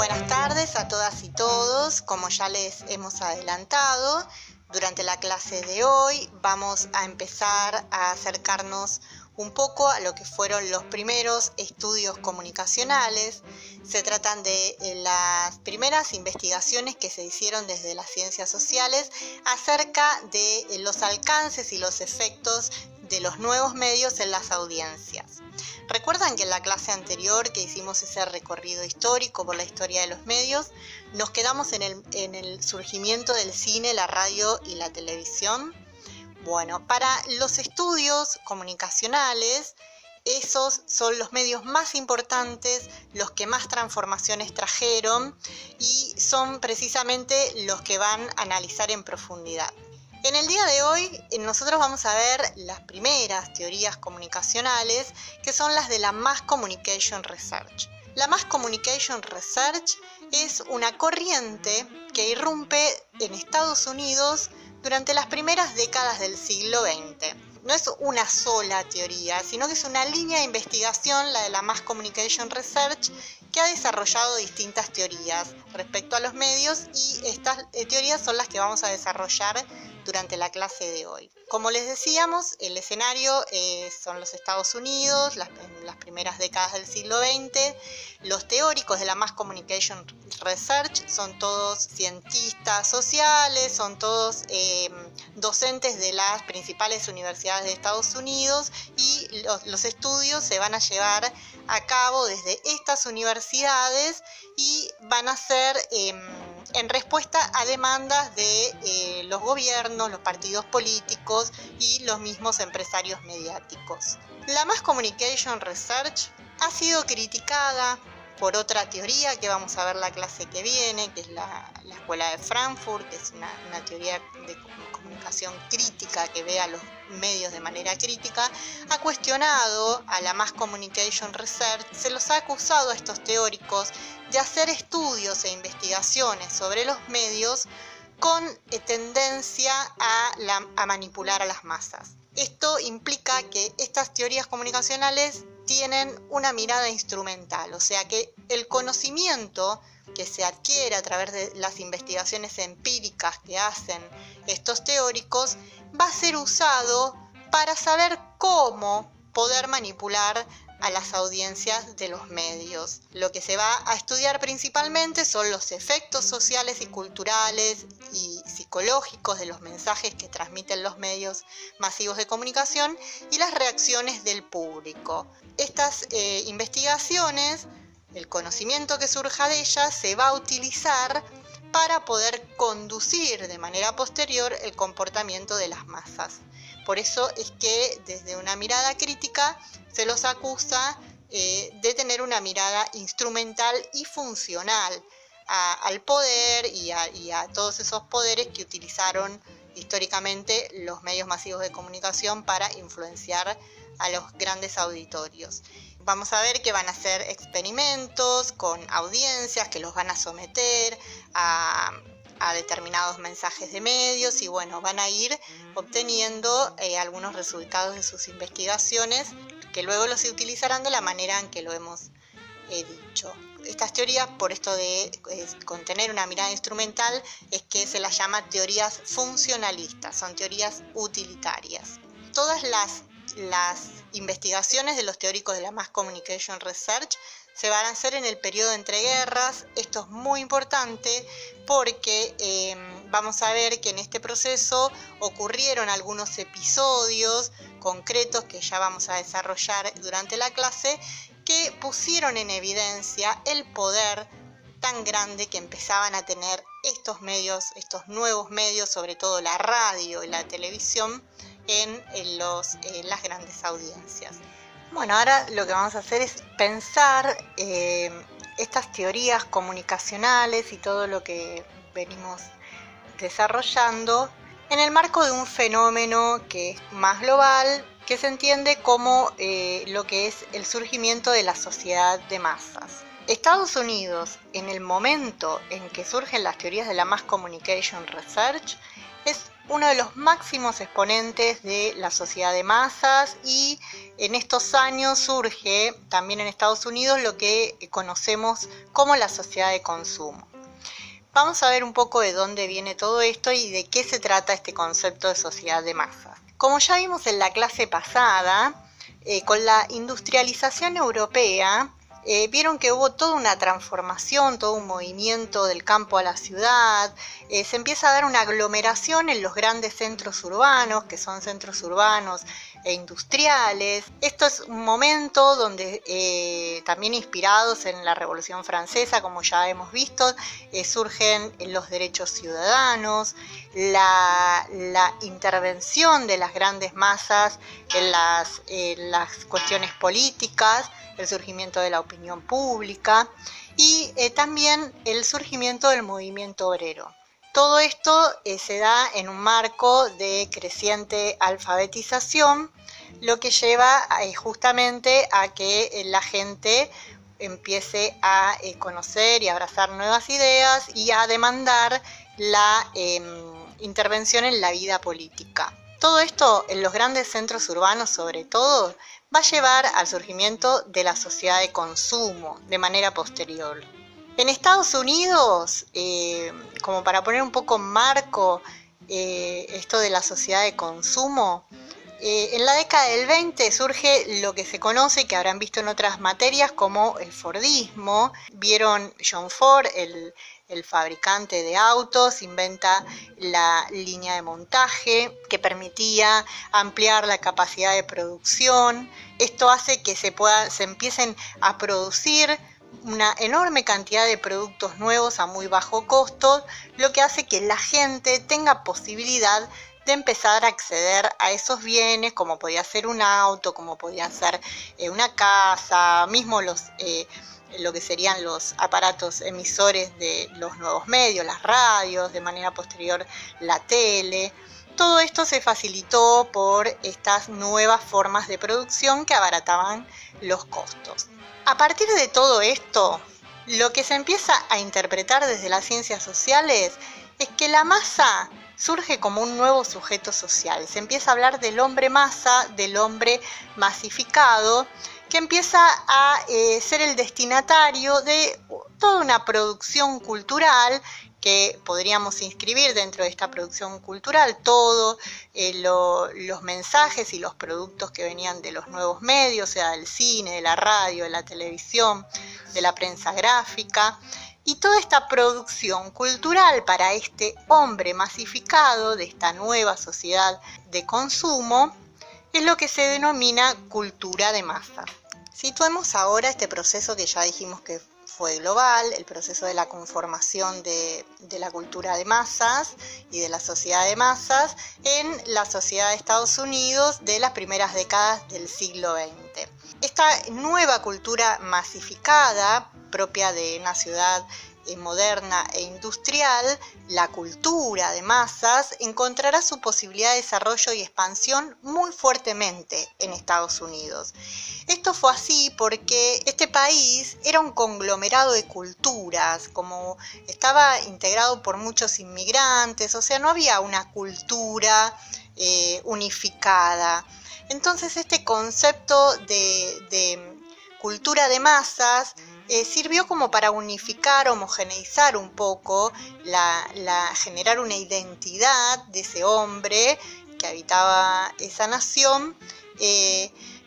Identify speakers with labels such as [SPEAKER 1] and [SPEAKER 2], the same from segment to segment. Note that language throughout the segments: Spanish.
[SPEAKER 1] Buenas tardes a todas y todos. Como ya les hemos adelantado, durante la clase de hoy vamos a empezar a acercarnos un poco a lo que fueron los primeros estudios comunicacionales. Se tratan de las primeras investigaciones que se hicieron desde las ciencias sociales acerca de los alcances y los efectos de los nuevos medios en las audiencias. ¿Recuerdan que en la clase anterior que hicimos ese recorrido histórico por la historia de los medios, nos quedamos en el surgimiento del cine, la radio y la televisión? Bueno, para los estudios comunicacionales, esos son los medios más importantes, los que más transformaciones trajeron y son precisamente los que van a analizar en profundidad. En el día de hoy nosotros vamos a ver las primeras teorías comunicacionales, que son las de la Mass Communication Research. La Mass Communication Research es una corriente que irrumpe en Estados Unidos durante las primeras décadas del siglo XX. No es una sola teoría, sino que es una línea de investigación, la de la Mass Communication Research, que ha desarrollado distintas teorías respecto a los medios, y estas teorías son las que vamos a desarrollar durante la clase de hoy. Como les decíamos, el escenario son los Estados Unidos, las primeras décadas del siglo XX. Los teóricos de la Mass Communication Research son todos cientistas sociales, son todos docentes de las principales universidades de Estados Unidos, y los estudios se van a llevar a cabo desde estas universidades y van a ser en respuesta a demandas de los gobiernos, los partidos políticos y los mismos empresarios mediáticos. La Mass Communication Research ha sido criticada por otra teoría que vamos a ver la clase que viene, que es la Escuela de Frankfurt, que es una teoría de comunicación crítica que ve a los medios de manera crítica. Ha cuestionado a la Mass Communication Research, se los ha acusado a estos teóricos de hacer estudios e investigaciones sobre los medios con tendencia a manipular a las masas. Esto implica que estas teorías comunicacionales tienen una mirada instrumental, o sea que el conocimiento que se adquiere a través de las investigaciones empíricas que hacen estos teóricos va a ser usado para saber cómo poder manipular a las audiencias de los medios. Lo que se va a estudiar principalmente son los efectos sociales y culturales y psicológicos de los mensajes que transmiten los medios masivos de comunicación y las reacciones del público. Estas investigaciones, el conocimiento que surja de ellas, se va a utilizar para poder conducir de manera posterior el comportamiento de las masas. Por eso es que desde una mirada crítica se los acusa de tener una mirada instrumental y funcional al poder y a todos esos poderes que utilizaron históricamente los medios masivos de comunicación para influenciar a los grandes auditorios. Vamos a ver que van a hacer experimentos con audiencias que los van a someter a determinados mensajes de medios y bueno, van a ir obteniendo algunos resultados de sus investigaciones que luego los utilizarán de la manera en que lo hemos dicho. Estas teorías, por esto de contener una mirada instrumental, es que se las llama teorías funcionalistas, son teorías utilitarias. Todas las investigaciones de los teóricos de la Mass Communication Research se van a hacer en el periodo entre guerras. Esto es muy importante porque vamos a ver que en este proceso ocurrieron algunos episodios concretos que ya vamos a desarrollar durante la clase, que pusieron en evidencia el poder tan grande que empezaban a tener estos medios, estos nuevos medios, sobre todo la radio y la televisión, en las grandes audiencias. Bueno, ahora lo que vamos a hacer es pensar estas teorías comunicacionales y todo lo que venimos desarrollando en el marco de un fenómeno que es más global, que se entiende como lo que es el surgimiento de la sociedad de masas. Estados Unidos, en el momento en que surgen las teorías de la Mass Communication Research, es uno de los máximos exponentes de la sociedad de masas, y en estos años surge también en Estados Unidos lo que conocemos como la sociedad de consumo. Vamos a ver un poco de dónde viene todo esto y de qué se trata este concepto de sociedad de masas. Como ya vimos en la clase pasada, con la industrialización europea, vieron que hubo toda una transformación, todo un movimiento del campo a la ciudad. Se empieza a dar una aglomeración en los grandes centros urbanos, que son centros urbanos e industriales. Esto es un momento donde, también inspirados en la Revolución Francesa, como ya hemos visto, surgen los derechos ciudadanos, la intervención de las grandes masas en las cuestiones políticas, el surgimiento de la opinión pública y también el surgimiento del movimiento obrero. Todo esto se da en un marco de creciente alfabetización, lo que lleva justamente a que la gente empiece a conocer y abrazar nuevas ideas y a demandar la intervención en la vida política. Todo esto en los grandes centros urbanos, sobre todo, va a llevar al surgimiento de la sociedad de consumo de manera posterior. En Estados Unidos, como para poner un poco en marco esto de la sociedad de consumo, en la década del 20 surge lo que se conoce, que habrán visto en otras materias, como el Fordismo. Vieron John Ford, el fabricante de autos, inventa la línea de montaje que permitía ampliar la capacidad de producción. Esto hace que se empiecen a producir una enorme cantidad de productos nuevos a muy bajo costo, lo que hace que la gente tenga posibilidad de empezar a acceder a esos bienes, como podía ser un auto, como podía ser una casa, mismo lo que serían los aparatos emisores de los nuevos medios, las radios, de manera posterior la tele. Todo esto se facilitó por estas nuevas formas de producción que abarataban los costos. A partir de todo esto, lo que se empieza a interpretar desde las ciencias sociales es que la masa surge como un nuevo sujeto social. Se empieza a hablar del hombre masa, del hombre masificado, que empieza a ser el destinatario de toda una producción cultural que podríamos inscribir dentro de esta producción cultural todos los mensajes y los productos que venían de los nuevos medios, o sea, del cine, de la radio, de la televisión, de la prensa gráfica. Y toda esta producción cultural para este hombre masificado de esta nueva sociedad de consumo es lo que se denomina cultura de masas. Situemos ahora este proceso que ya dijimos que fue global, el proceso de la conformación de la cultura de masas y de la sociedad de masas en la sociedad de Estados Unidos de las primeras décadas del siglo XX. Esta nueva cultura masificada, propia de una ciudad moderna e industrial, la cultura de masas encontrará su posibilidad de desarrollo y expansión muy fuertemente en Estados Unidos. Esto fue así porque este país era un conglomerado de culturas, como estaba integrado por muchos inmigrantes, o sea, no había una cultura unificada. Entonces este concepto de cultura de masas sirvió como para unificar, homogeneizar un poco, generar una identidad de ese hombre que habitaba esa nación,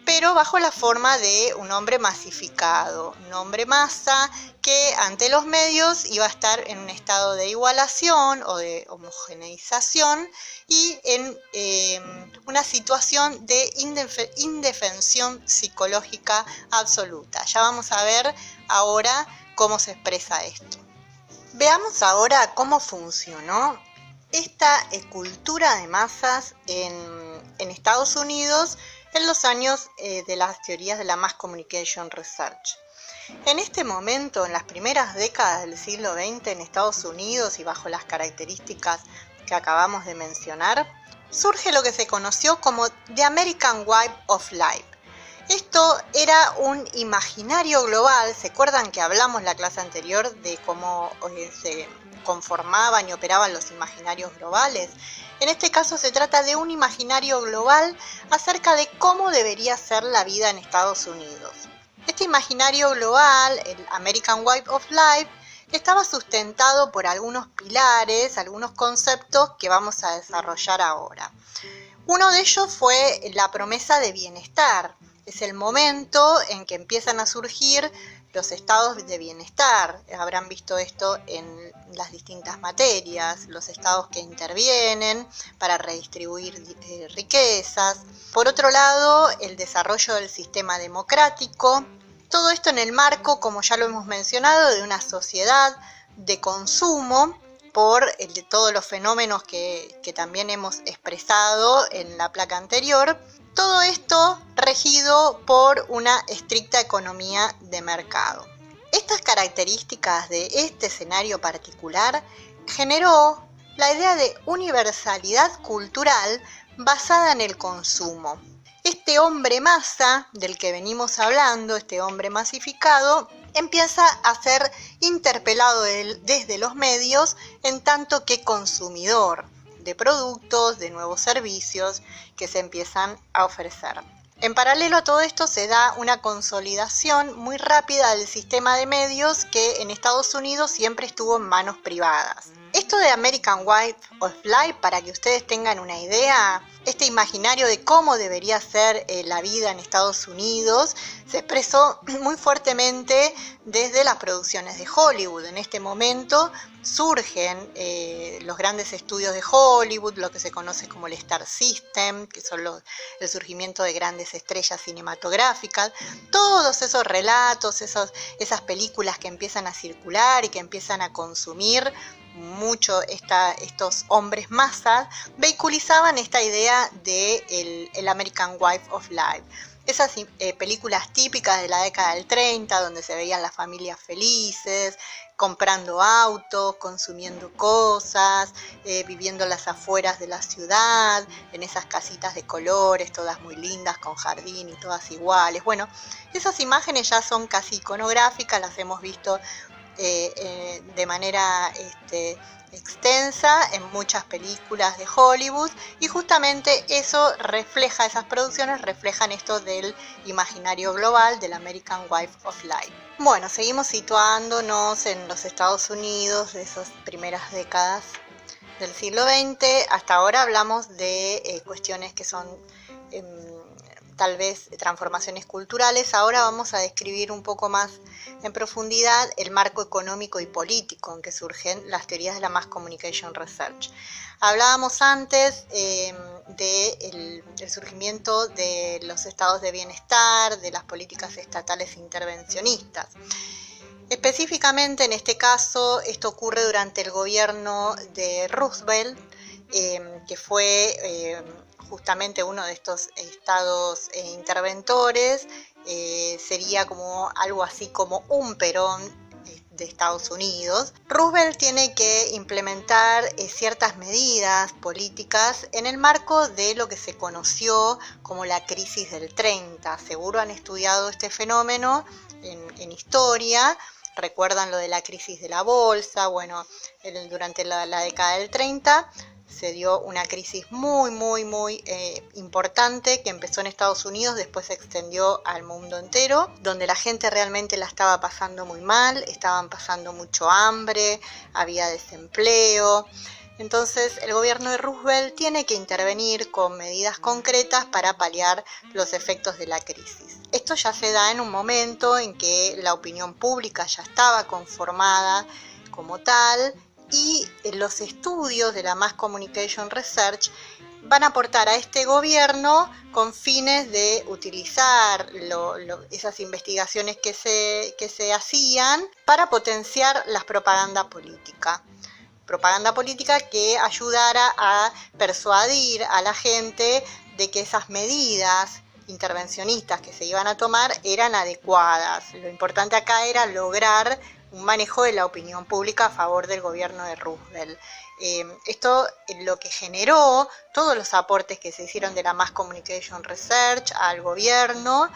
[SPEAKER 1] pero bajo la forma de un hombre masificado, un hombre masa que ante los medios iba a estar en un estado de igualación o de homogeneización y en una situación de indefensión psicológica absoluta. Ya vamos a ver ahora cómo se expresa esto. Veamos ahora cómo funcionó esta cultura de masas en Estados Unidos en los años de las teorías de la Mass Communication Research. En este momento, en las primeras décadas del siglo XX en Estados Unidos y bajo las características que acabamos de mencionar, surge lo que se conoció como The American Way of Life. Esto era un imaginario global. ¿Se acuerdan que hablamos la clase anterior de cómo se conformaban y operaban los imaginarios globales? En este caso se trata de un imaginario global acerca de cómo debería ser la vida en Estados Unidos. Este imaginario global, el American Way of Life, estaba sustentado por algunos pilares, algunos conceptos que vamos a desarrollar ahora. Uno de ellos fue la promesa de bienestar. Es el momento en que empiezan a surgir los estados de bienestar. Habrán visto esto en las distintas materias, los estados que intervienen para redistribuir riquezas. Por otro lado, el desarrollo del sistema democrático. Todo esto en el marco, como ya lo hemos mencionado, de una sociedad de consumo por todos los fenómenos que también hemos expresado en la placa anterior. Todo esto regido por una estricta economía de mercado. Estas características de este escenario particular generó la idea de universalidad cultural basada en el consumo. Este hombre masa del que venimos hablando, este hombre masificado, empieza a ser interpelado desde los medios en tanto que consumidor de productos, de nuevos servicios que se empiezan a ofrecer. En paralelo a todo esto se da una consolidación muy rápida del sistema de medios que en Estados Unidos siempre estuvo en manos privadas. Esto de American Way of Life, para que ustedes tengan una idea, este imaginario de cómo debería ser la vida en Estados Unidos se expresó muy fuertemente desde las producciones de Hollywood. En este momento surgen los grandes estudios de Hollywood, lo que se conoce como el Star System, que son el surgimiento de grandes estrellas cinematográficas. Todos esos relatos, esas películas que empiezan a circular y que empiezan a consumir mucho estos hombres masas, vehiculizaban esta idea de el American Way of Life. Esas películas típicas de la década del 30, donde se veían las familias felices, comprando autos, consumiendo cosas, viviendo las afueras de la ciudad, en esas casitas de colores, todas muy lindas, con jardín y todas iguales. Bueno, esas imágenes ya son casi iconográficas, las hemos visto de manera extensa en muchas películas de Hollywood, y justamente esas producciones reflejan esto del imaginario global del American Way of Life. Bueno, seguimos situándonos en los Estados Unidos de esas primeras décadas del siglo XX. Hasta ahora hablamos de cuestiones que son tal vez transformaciones culturales. Ahora vamos a describir un poco más en profundidad el marco económico y político en que surgen las teorías de la Mass Communication Research. Hablábamos antes del surgimiento de los estados de bienestar, de las políticas estatales intervencionistas. Específicamente en este caso, esto ocurre durante el gobierno de Roosevelt, que fue justamente uno de estos estados interventores. Sería como algo así como un Perón de Estados Unidos. Roosevelt tiene que implementar ciertas medidas políticas en el marco de lo que se conoció como la crisis del 30. Seguro han estudiado este fenómeno en historia. Recuerdan lo de la crisis de la bolsa. Bueno, durante la década del 30 se dio una crisis muy importante que empezó en Estados Unidos, después se extendió al mundo entero, donde la gente realmente la estaba pasando muy mal, estaban pasando mucho hambre, había desempleo. Entonces el gobierno de Roosevelt tiene que intervenir con medidas concretas para paliar los efectos de la crisis. Esto ya se da en un momento en que la opinión pública ya estaba conformada como tal, y los estudios de la Mass Communication Research van a aportar a este gobierno con fines de utilizar esas investigaciones que se hacían para potenciar la propaganda política que ayudara a persuadir a la gente de que esas medidas intervencionistas que se iban a tomar eran adecuadas. Lo importante acá era lograr un manejo de la opinión pública a favor del gobierno de Roosevelt. Esto lo que generó todos los aportes que se hicieron de la Mass Communication Research al gobierno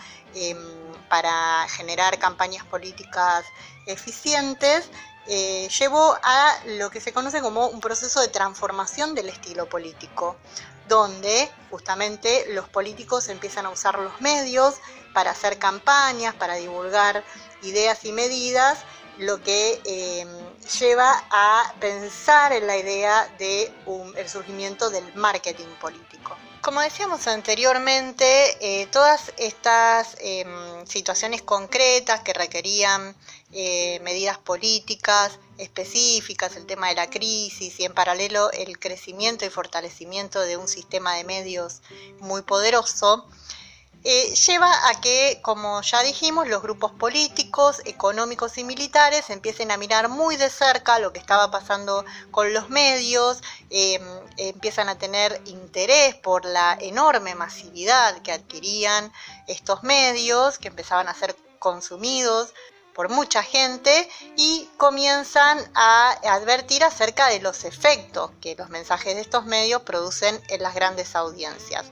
[SPEAKER 1] para generar campañas políticas eficientes, llevó a lo que se conoce como un proceso de transformación del estilo político, donde justamente los políticos empiezan a usar los medios para hacer campañas, para divulgar ideas y medidas, lo que lleva a pensar en la idea de el surgimiento del marketing político. Como decíamos anteriormente, todas estas situaciones concretas que requerían medidas políticas específicas, el tema de la crisis y en paralelo el crecimiento y fortalecimiento de un sistema de medios muy poderoso, lleva a que, como ya dijimos, los grupos políticos, económicos y militares empiecen a mirar muy de cerca lo que estaba pasando con los medios, empiezan a tener interés por la enorme masividad que adquirían estos medios, que empezaban a ser consumidos por mucha gente y comienzan a advertir acerca de los efectos que los mensajes de estos medios producen en las grandes audiencias.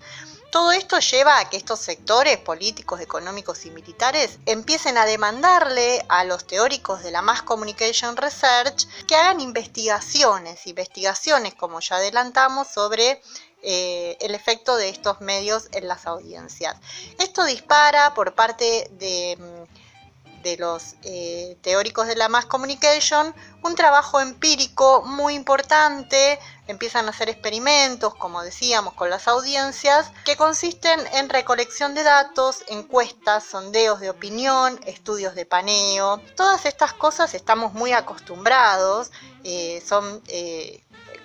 [SPEAKER 1] Todo esto lleva a que estos sectores políticos, económicos y militares empiecen a demandarle a los teóricos de la Mass Communication Research que hagan investigaciones como ya adelantamos, sobre el efecto de estos medios en las audiencias. Esto dispara por parte de los teóricos de la Mass Communication un trabajo empírico muy importante. Empiezan a hacer experimentos, como decíamos, con las audiencias, que consisten en recolección de datos, encuestas, sondeos de opinión, estudios de paneo. Todas estas cosas estamos muy acostumbrados, son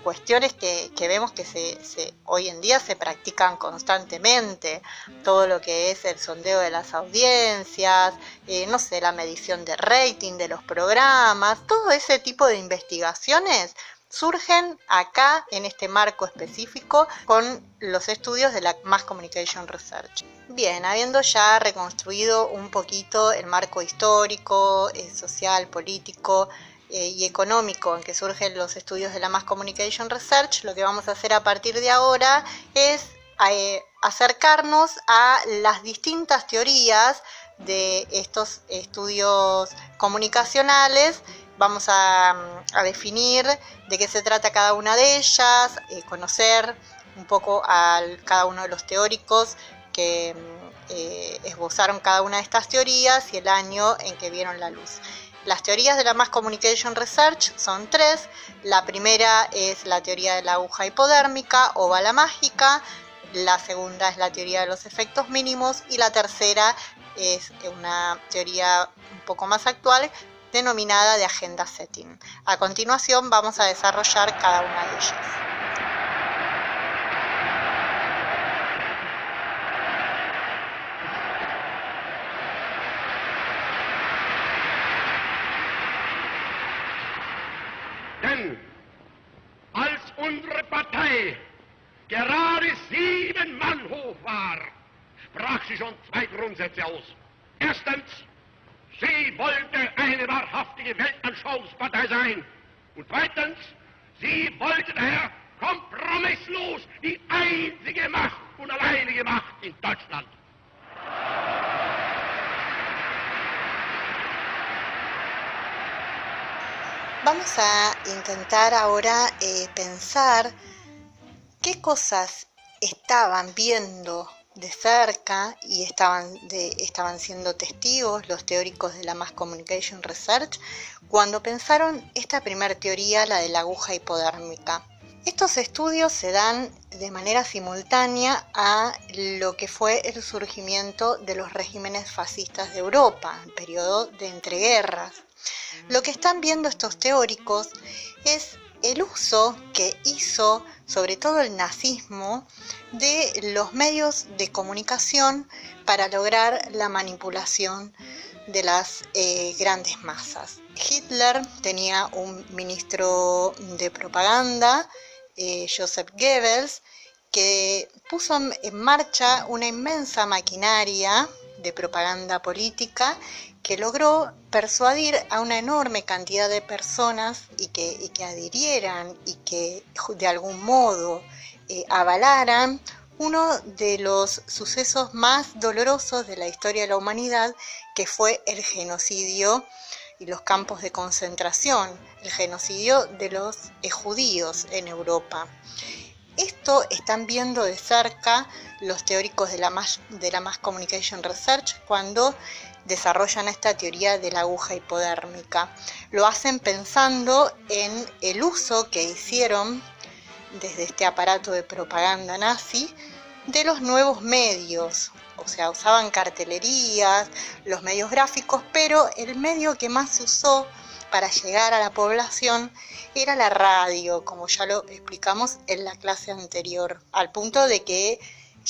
[SPEAKER 1] cuestiones que vemos que hoy en día se practican constantemente. Todo lo que es el sondeo de las audiencias, la medición de rating de los programas, todo ese tipo de investigaciones surgen acá en este marco específico con los estudios de la Mass Communication Research. Bien, habiendo ya reconstruido un poquito el marco histórico, social, político y económico en que surgen los estudios de la Mass Communication Research, lo que vamos a hacer a partir de ahora es acercarnos a las distintas teorías de estos estudios comunicacionales. Vamos a definir de qué se trata cada una de ellas, conocer un poco a cada uno de los teóricos que esbozaron cada una de estas teorías y el año en que vieron la luz. Las teorías de la Mass Communication Research son tres. La primera es la teoría de la aguja hipodérmica o bala mágica. La segunda es la teoría de los efectos mínimos y la tercera es una teoría un poco más actual denominada de agenda setting. A continuación vamos a desarrollar cada una de ellas.
[SPEAKER 2] Denn als unsere Partei gerade 7 Mann hoch war, sprach sie schon 2 Grundsätze aus. Erstens, sie wollte eine wahrhaftige Weltanschauungspartei sein. Und zweitens, sie wollte daher kompromisslos die einzige Macht und alleinige Macht in Deutschland.
[SPEAKER 1] Vamos a intentar ahora pensar qué cosas estaban viendo de cerca y estaban siendo testigos los teóricos de la Mass Communication Research cuando pensaron esta primera teoría, la de la aguja hipodérmica. Estos estudios se dan de manera simultánea a lo que fue el surgimiento de los regímenes fascistas de Europa, en periodo de entreguerras. Lo que están viendo estos teóricos es el uso que hizo sobre todo el nazismo de los medios de comunicación para lograr la manipulación de las grandes masas. Hitler tenía un ministro de propaganda, Joseph Goebbels, que puso en marcha una inmensa maquinaria de propaganda política que logró persuadir a una enorme cantidad de personas y que adhirieran y que de algún modo avalaran uno de los sucesos más dolorosos de la historia de la humanidad, que fue el genocidio y los campos de concentración, el genocidio de los judíos en Europa. Esto están viendo de cerca los teóricos de la Mass Communication Research cuando desarrollan esta teoría de la aguja hipodérmica. Lo hacen pensando en el uso que hicieron desde este aparato de propaganda nazi de los nuevos medios. O sea, usaban cartelerías, los medios gráficos, pero el medio que más se usó para llegar a la población era la radio, como ya lo explicamos en la clase anterior, al punto de que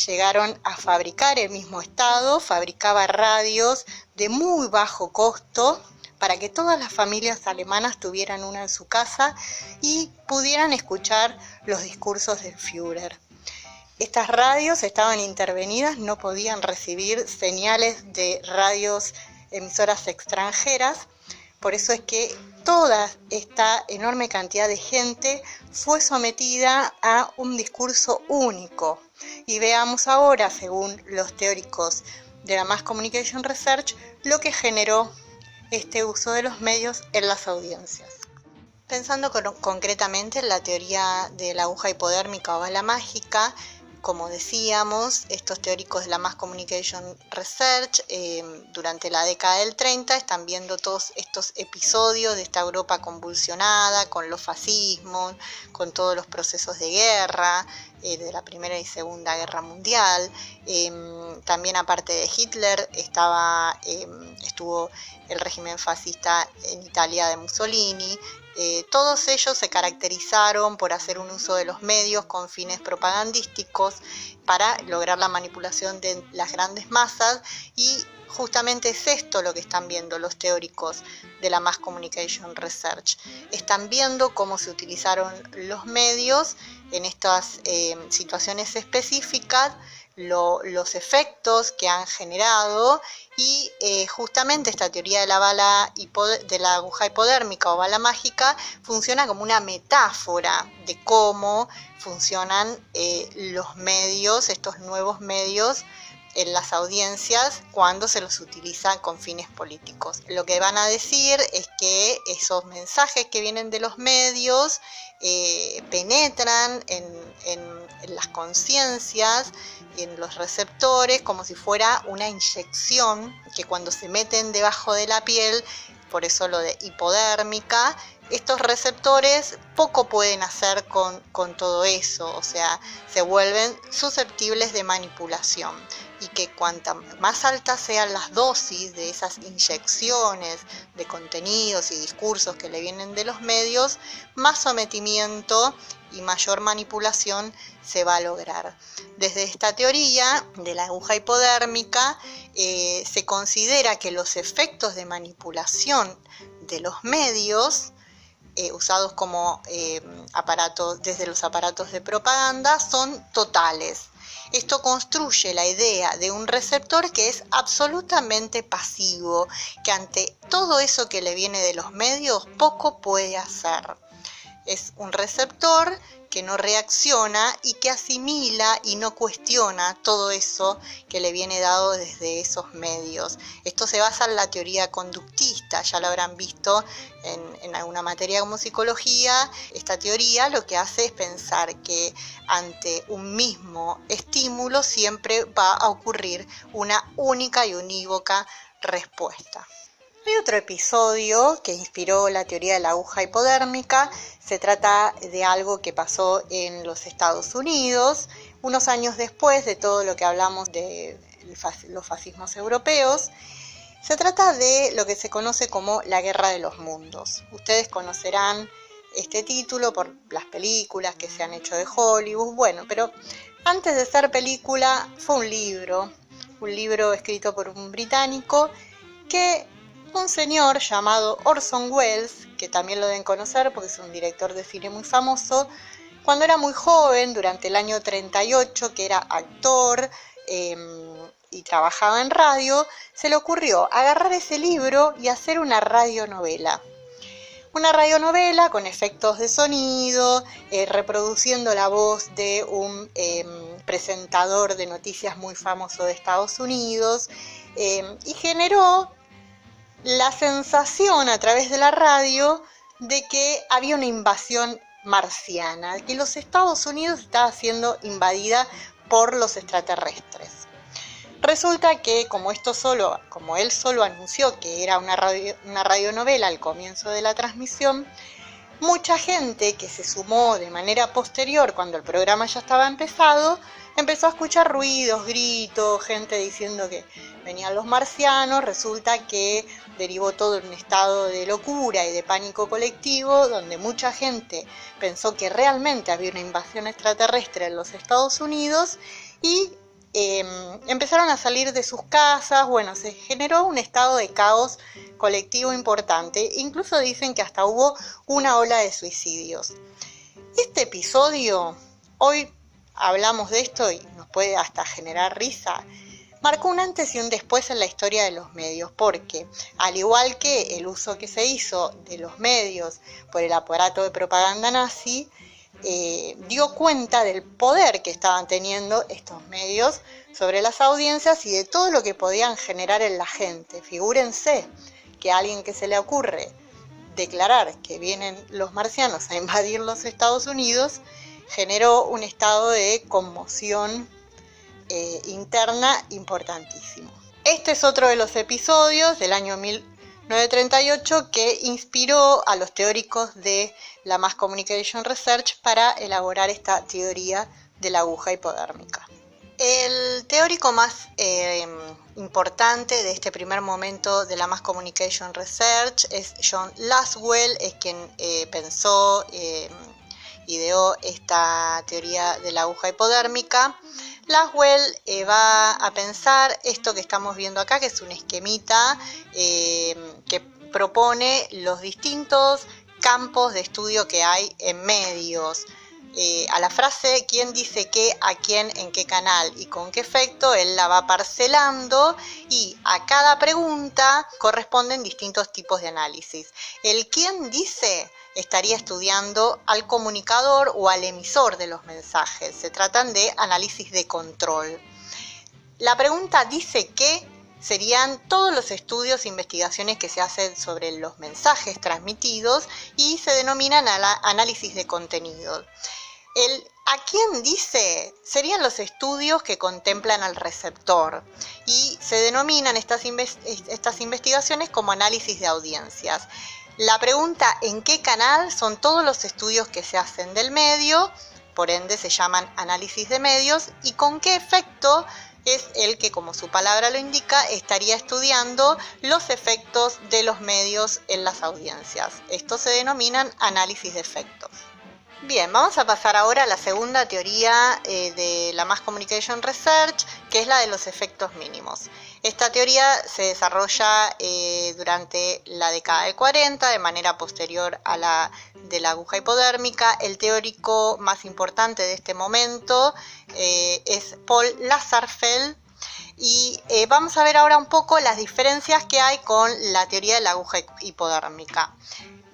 [SPEAKER 1] llegaron a fabricar, el mismo Estado fabricaba radios de muy bajo costo para que todas las familias alemanas tuvieran una en su casa y pudieran escuchar los discursos del Führer. Estas radios estaban intervenidas, no podían recibir señales de radios emisoras extranjeras, por eso es que toda esta enorme cantidad de gente fue sometida a un discurso único. Y veamos ahora, según los teóricos de la Mass Communication Research, lo que generó este uso de los medios en las audiencias. Pensando concretamente en la teoría de la aguja hipodérmica o bala mágica, como decíamos, estos teóricos de la Mass Communication Research durante la década del 30 están viendo todos estos episodios de esta Europa convulsionada, con los fascismos, con todos los procesos de guerra, de la Primera y Segunda Guerra Mundial. También, aparte de Hitler, estuvo el régimen fascista en Italia de Mussolini. Todos ellos se caracterizaron por hacer un uso de los medios con fines propagandísticos para lograr la manipulación de las grandes masas, y justamente es esto lo que están viendo los teóricos de la Mass Communication Research. Están viendo cómo se utilizaron los medios en estas situaciones específicas, los efectos que han generado, y justamente esta teoría de la aguja hipodérmica o bala mágica funciona como una metáfora de cómo funcionan los medios, estos nuevos medios en las audiencias cuando se los utiliza con fines políticos. Lo que van a decir es que esos mensajes que vienen de los medios penetran en las conciencias y en los receptores como si fuera una inyección que cuando se meten debajo de la piel, por eso lo de hipodérmica, estos receptores poco pueden hacer con todo eso, o sea, se vuelven susceptibles de manipulación, y que cuanta más altas sean las dosis de esas inyecciones de contenidos y discursos que le vienen de los medios, más sometimiento y mayor manipulación se va a lograr. Desde esta teoría de la aguja hipodérmica se considera que los efectos de manipulación de los medios usados como aparatos, desde los aparatos de propaganda, son totales. Esto construye la idea de un receptor que es absolutamente pasivo, que ante todo eso que le viene de los medios poco puede hacer. Es un receptor que no reacciona y que asimila y no cuestiona todo eso que le viene dado desde esos medios. Esto se basa en la teoría conductista, ya lo habrán visto en alguna materia como psicología. Esta teoría lo que hace es pensar que ante un mismo estímulo siempre va a ocurrir una única y unívoca respuesta. Hay otro episodio que inspiró la teoría de la aguja hipodérmica. Se trata de algo que pasó en los Estados Unidos, unos años después de todo lo que hablamos de los fascismos europeos. Se trata de lo que se conoce como la Guerra de los Mundos. Ustedes conocerán este título por las películas que se han hecho de Hollywood. Bueno, pero antes de ser película fue un libro escrito por un británico que un señor llamado Orson Welles, que también lo deben conocer porque es un director de cine muy famoso, Cuando era muy joven, durante el año 38, que era actor y trabajaba en radio, se le ocurrió agarrar ese libro y hacer una radionovela. Una radionovela con efectos de sonido, reproduciendo la voz de un presentador de noticias muy famoso de Estados Unidos, y generó la sensación a través de la radio de que había una invasión marciana, que los Estados Unidos estaba siendo invadida por los extraterrestres. Resulta que como él solo anunció que era una radionovela al comienzo de la transmisión, mucha gente que se sumó de manera posterior cuando el programa ya estaba empezado, empezó a escuchar ruidos, gritos, gente diciendo que venían los marcianos. Resulta que derivó todo en un estado de locura y de pánico colectivo, donde mucha gente pensó que realmente había una invasión extraterrestre en los Estados Unidos y empezaron a salir de sus casas. Bueno, se generó un estado de caos colectivo importante. Incluso dicen que hasta hubo una ola de suicidios. Este episodio, hoy hablamos de esto y nos puede hasta generar risa, marcó un antes y un después en la historia de los medios, porque al igual que el uso que se hizo de los medios por el aparato de propaganda nazi, dio cuenta del poder que estaban teniendo estos medios sobre las audiencias y de todo lo que podían generar en la gente. Figúrense que a alguien que se le ocurre declarar que vienen los marcianos a invadir los Estados Unidos, generó un estado de conmoción interna importantísimo. Este es otro de los episodios del año 1938 que inspiró a los teóricos de la Mass Communication Research para elaborar esta teoría de la aguja hipodérmica. El teórico más importante de este primer momento de la Mass Communication Research es John Laswell, es quien pensó, ideó esta teoría de la aguja hipodérmica. Laswell va a pensar esto que estamos viendo acá, que es un esquemita que propone los distintos campos de estudio que hay en medios. A la frase ¿quién dice qué, a quién, en qué canal y con qué efecto? Él la va parcelando y a cada pregunta corresponden distintos tipos de análisis. El quién dice estaría estudiando al comunicador o al emisor de los mensajes. Se tratan de análisis de control. La pregunta dice qué serían todos los estudios e investigaciones que se hacen sobre los mensajes transmitidos y se denominan análisis de contenido. El ¿a quién dice? Serían los estudios que contemplan al receptor y se denominan estas investigaciones como análisis de audiencias. La pregunta ¿en qué canal? Son todos los estudios que se hacen del medio, por ende se llaman análisis de medios, y ¿con qué efecto? Es el que, como su palabra lo indica, estaría estudiando los efectos de los medios en las audiencias. Estos se denominan análisis de efectos. Bien, vamos a pasar ahora a la segunda teoría de la Mass Communication Research, que es la de los efectos mínimos. Esta teoría se desarrolla durante la década del 40, de manera posterior a la de la aguja hipodérmica. El teórico más importante de este momento es Paul Lazarsfeld, y vamos a ver ahora un poco las diferencias que hay con la teoría de la aguja hipodérmica.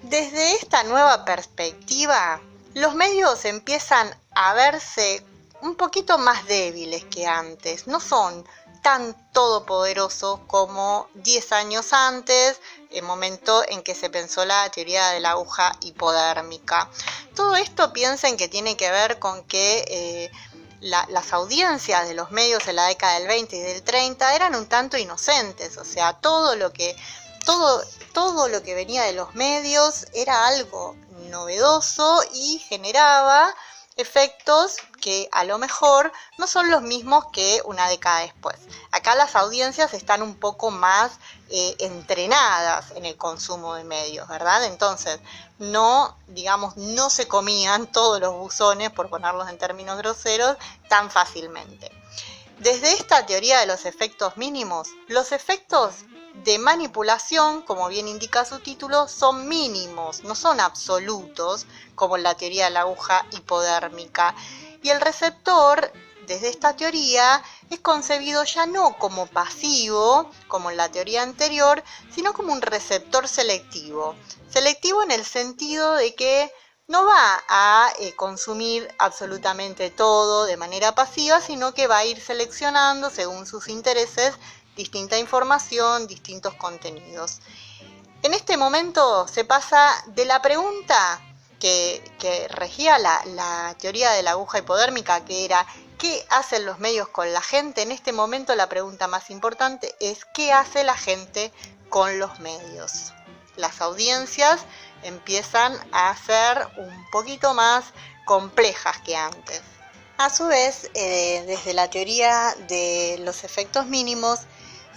[SPEAKER 1] Desde esta nueva perspectiva, los medios empiezan a verse un poquito más débiles que antes. No son tan todopoderosos como 10 años antes, el momento en que se pensó la teoría de la aguja hipodérmica. Todo esto piensen que tiene que ver con que las audiencias de los medios en la década del 20 y del 30 eran un tanto inocentes. O sea, todo lo que venía de los medios era algo novedoso y generaba efectos que a lo mejor no son los mismos que una década después. Acá las audiencias están un poco más entrenadas en el consumo de medios, ¿verdad? Entonces, no se comían todos los buzones, por ponerlos en términos groseros, tan fácilmente. Desde esta teoría de los efectos mínimos, los efectos de manipulación, como bien indica su título, son mínimos, no son absolutos, como en la teoría de la aguja hipodérmica. Y el receptor, desde esta teoría, es concebido ya no como pasivo, como en la teoría anterior, sino como un receptor selectivo. Selectivo en el sentido de que no va a consumir absolutamente todo de manera pasiva, sino que va a ir seleccionando según sus intereses distinta información, distintos contenidos. En este momento se pasa de la pregunta que regía la teoría de la aguja hipodérmica, que era ¿qué hacen los medios con la gente? En este momento la pregunta más importante es ¿qué hace la gente con los medios? Las audiencias empiezan a ser un poquito más complejas que antes. A su vez, desde la teoría de los efectos mínimos,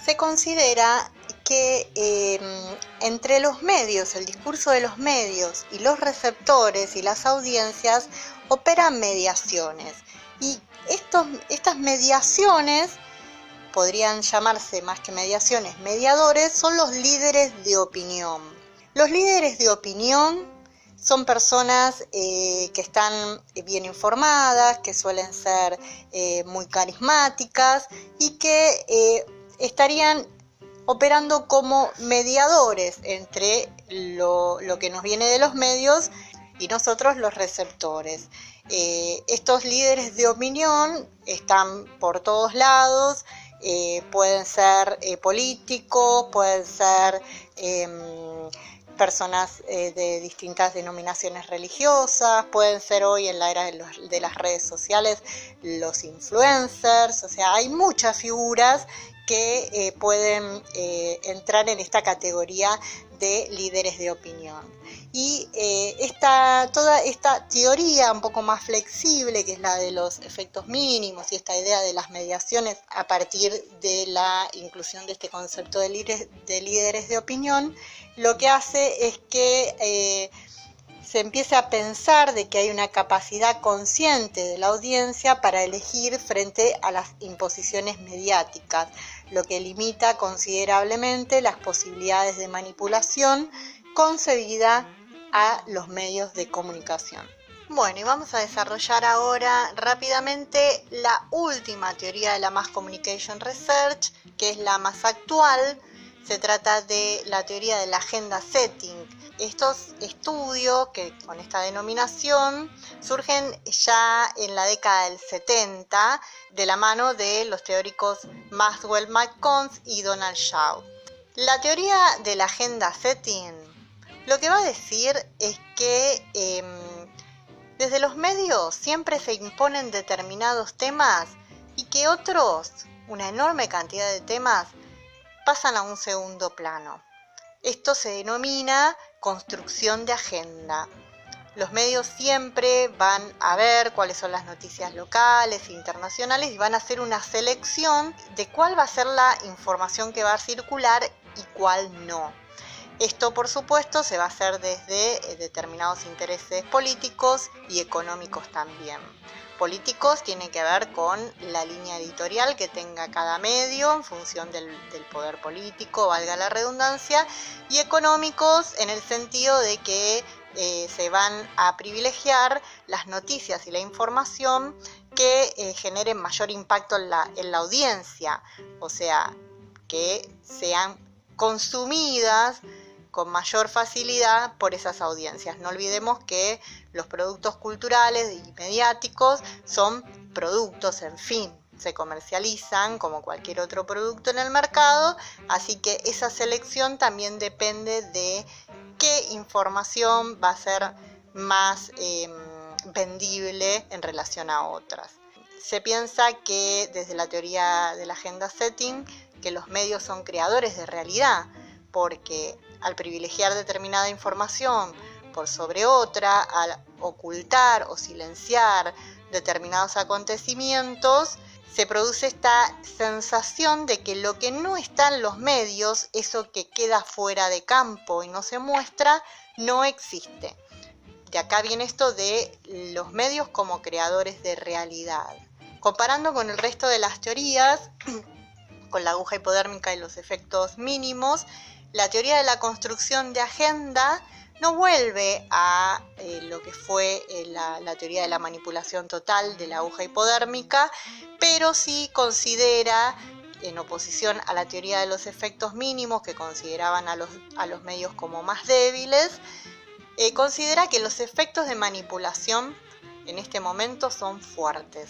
[SPEAKER 1] se considera que entre los medios, el discurso de los medios y los receptores y las audiencias operan mediaciones. Y estas mediaciones podrían llamarse más que mediaciones, mediadores, son los líderes de opinión. Los líderes de opinión son personas que están bien informadas, que suelen ser muy carismáticas y que estarían operando como mediadores entre lo que nos viene de los medios y nosotros los receptores. Estos líderes de opinión están por todos lados, pueden ser políticos, pueden ser personas de distintas denominaciones religiosas, pueden ser hoy en la era de las redes sociales los influencers, o sea, hay muchas figuras que pueden entrar en esta categoría de líderes de opinión. Y toda esta teoría un poco más flexible, que es la de los efectos mínimos y esta idea de las mediaciones a partir de la inclusión de este concepto de líderes de opinión, lo que hace es que se empiece a pensar de que hay una capacidad consciente de la audiencia para elegir frente a las imposiciones mediáticas, lo que limita considerablemente las posibilidades de manipulación concebida a los medios de comunicación. Bueno, y vamos a desarrollar ahora rápidamente la última teoría de la Mass Communication Research, que es la más actual. Se trata de la teoría de la agenda setting. Estos estudios, que con esta denominación, surgen ya en la década del 70 de la mano de los teóricos Maxwell Malthouse y Donald Shaw. La teoría de la agenda setting lo que va a decir es que desde los medios siempre se imponen determinados temas y que otros, una enorme cantidad de temas, pasan a un segundo plano. Esto se denomina construcción de agenda. Los medios siempre van a ver cuáles son las noticias locales e internacionales y van a hacer una selección de cuál va a ser la información que va a circular y cuál no. Esto, por supuesto, se va a hacer desde determinados intereses políticos y económicos también. Políticos tienen que ver con la línea editorial que tenga cada medio en función del poder político, valga la redundancia, y económicos en el sentido de que se van a privilegiar las noticias y la información que generen mayor impacto en la audiencia, o sea, que sean consumidas con mayor facilidad por esas audiencias. No olvidemos que los productos culturales y mediáticos son productos, en fin, se comercializan como cualquier otro producto en el mercado, así que esa selección también depende de qué información va a ser más vendible en relación a otras. Se piensa que desde la teoría de la agenda setting, que los medios son creadores de realidad, porque al privilegiar determinada información por sobre otra, al ocultar o silenciar determinados acontecimientos, se produce esta sensación de que lo que no está en los medios, eso que queda fuera de campo y no se muestra, no existe. De acá viene esto de los medios como creadores de realidad. Comparando con el resto de las teorías, con la aguja hipodérmica y los efectos mínimos, la teoría de la construcción de agenda no vuelve a lo que fue la teoría de la manipulación total de la aguja hipodérmica, pero sí considera, en oposición a la teoría de los efectos mínimos, que consideraban a los medios como más débiles, considera que los efectos de manipulación en este momento son fuertes.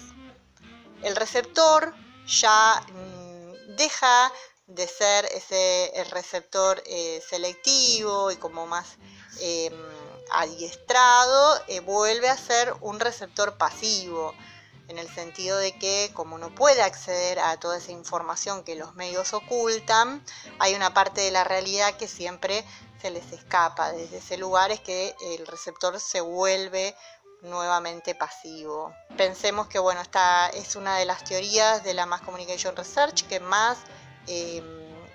[SPEAKER 1] El receptor ya deja de ser el receptor selectivo y como más adiestrado, vuelve a ser un receptor pasivo, en el sentido de que como no puede acceder a toda esa información que los medios ocultan, hay una parte de la realidad que siempre se les escapa. Desde ese lugar es que el receptor se vuelve nuevamente pasivo. Pensemos que bueno, esta es una de las teorías de la Mass Communication Research que más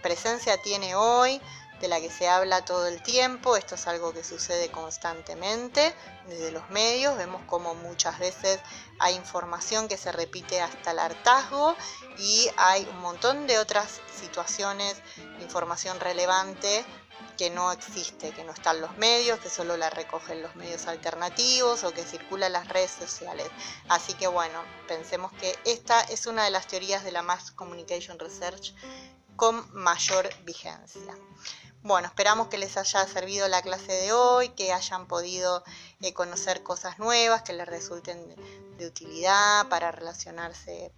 [SPEAKER 1] presencia tiene hoy, de la que se habla todo el tiempo. Esto es algo que sucede constantemente desde los medios. Vemos como muchas veces hay información que se repite hasta el hartazgo y hay un montón de otras situaciones de información relevante que no existe, que no están los medios, que solo la recogen los medios alternativos o que circula en las redes sociales. Así que bueno, pensemos que esta es una de las teorías de la Mass Communication Research con mayor vigencia. Bueno, esperamos que les haya servido la clase de hoy, que hayan podido conocer cosas nuevas, que les resulten de utilidad para relacionarse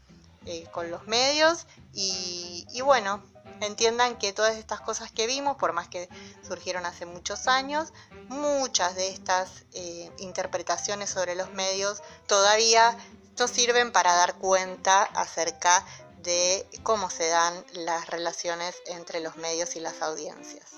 [SPEAKER 1] con los medios y bueno, entiendan que todas estas cosas que vimos, por más que surgieron hace muchos años, muchas de estas interpretaciones sobre los medios todavía nos sirven para dar cuenta acerca de cómo se dan las relaciones entre los medios y las audiencias.